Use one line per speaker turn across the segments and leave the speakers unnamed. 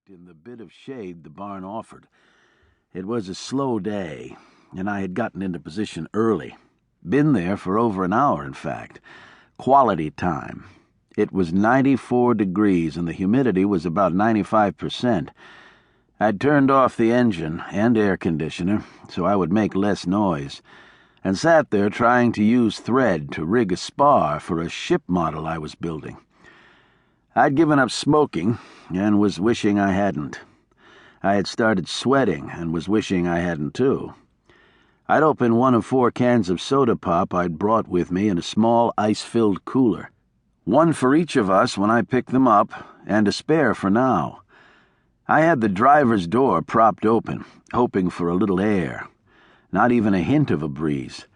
parked in the bit of shade the barn offered. It was a slow day, and I had gotten into position early. Been there for over an hour, in fact. Quality time. It was 94 degrees, and the humidity was about 95%. I'd turned off the engine and air conditioner so I would make less noise, and sat there trying to use thread to rig a spar for a ship model I was building. I'd given up smoking and was wishing I hadn't. I had started sweating and was wishing I hadn't too. I'd opened one of 4 cans of soda pop I'd brought with me in a small ice-filled cooler. One for each of us when I picked them up, and a spare for now. I had the driver's door propped open, hoping for a little air. Not even a hint of a breeze.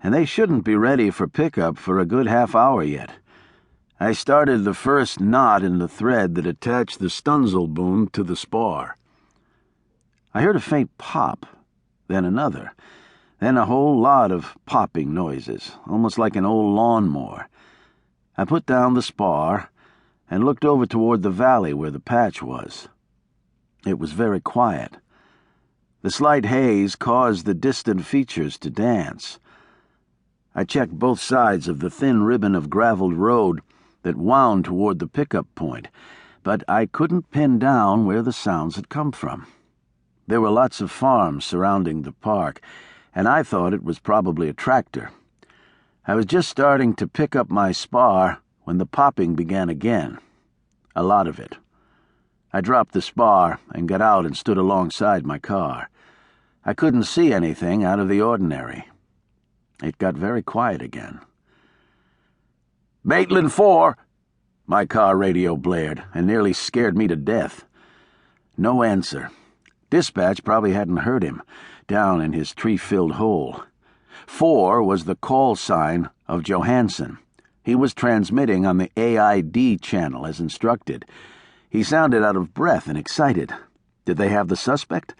And they shouldn't be ready for pickup for a good half hour yet. I started the first knot in the thread that attached the stunzel boom to the spar. I heard a faint pop, then another, then a whole lot of popping noises, almost like an old lawnmower. I put down the spar and looked over toward the valley where the patch was. It was very quiet. The slight haze caused the distant features to dance. I checked both sides of the thin ribbon of graveled road that wound toward the pickup point, but I couldn't pin down where the sounds had come from. There were lots of farms surrounding the park, and I thought it was probably a tractor. I was just starting to pick up my spar when the popping began again. A lot of it. I dropped the spar and got out and stood alongside my car. I couldn't see anything out of the ordinary. It got very quiet again. "Maitland 4!" My car radio blared and nearly scared me to death. No answer. Dispatch probably hadn't heard him, down in his tree-filled hole. 4 was the call sign of Johansson. He was transmitting on the AID channel as instructed. He sounded out of breath and excited. Did they have the suspect?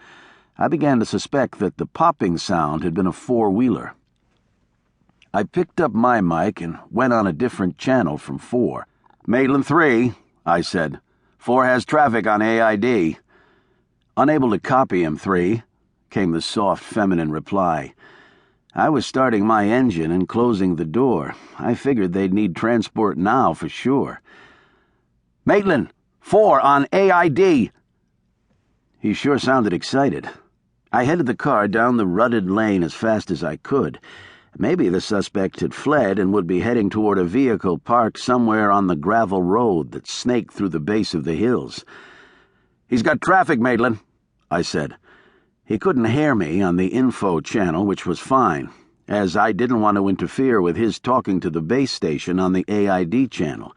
I began to suspect that the popping sound had been a 4-wheeler. I picked up my mic and went on a different channel from 4. "Maitland 3, I said. 4 has traffic on AID. "Unable to copy him, 3, came the soft, feminine reply. I was starting my engine and closing the door. I figured they'd need transport now for sure. "Maitland, 4 on AID. He sure sounded excited. I headed the car down the rutted lane as fast as I could. Maybe the suspect had fled and would be heading toward a vehicle parked somewhere on the gravel road that snaked through the base of the hills. "He's got traffic, Maitland," I said. He couldn't hear me on the info channel, which was fine, as I didn't want to interfere with his talking to the base station on the AID channel.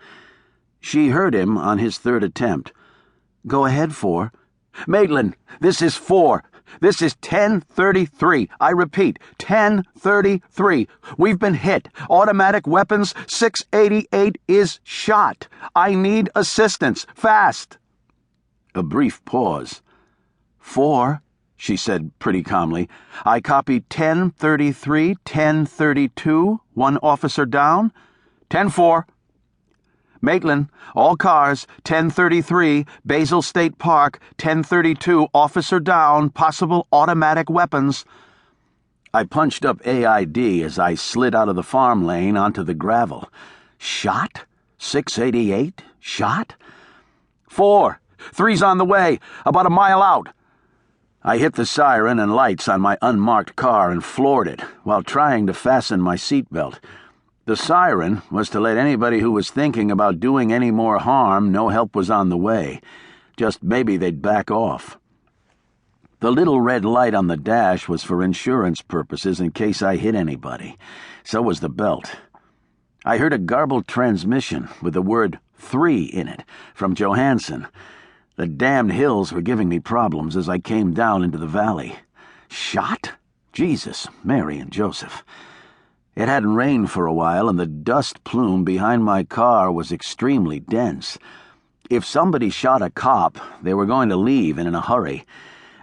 She heard him on his 3rd attempt. "Go ahead, 4. "Maitland, this is 4. This is 1033. I repeat, 1033. We've been hit. Automatic weapons 688 is shot. I need assistance. Fast." A brief pause. "4, she said pretty calmly. "I copy 1033, 1032. 1 officer down. 10-4. "Maitland, all cars, 1033, Basil State Park, 1032, officer down, possible automatic weapons." I punched up AID as I slid out of the farm lane onto the gravel. Shot? 688? Shot? "4, 3's on the way, about a mile out." I hit the siren and lights on my unmarked car and floored it while trying to fasten my seatbelt. The siren was to let anybody who was thinking about doing any more harm know help was on the way. Just maybe they'd back off. The little red light on the dash was for insurance purposes in case I hit anybody. So was the belt. I heard a garbled transmission with the word 3 in it from Johansson. The damned hills were giving me problems as I came down into the valley. Shot? Jesus, Mary and Joseph. It hadn't rained for a while, and the dust plume behind my car was extremely dense. If somebody shot a cop, they were going to leave and in a hurry.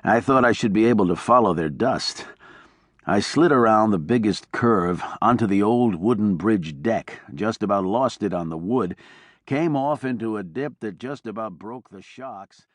I thought I should be able to follow their dust. I slid around the biggest curve onto the old wooden bridge deck, just about lost it on the wood, came off into a dip that just about broke the shocks,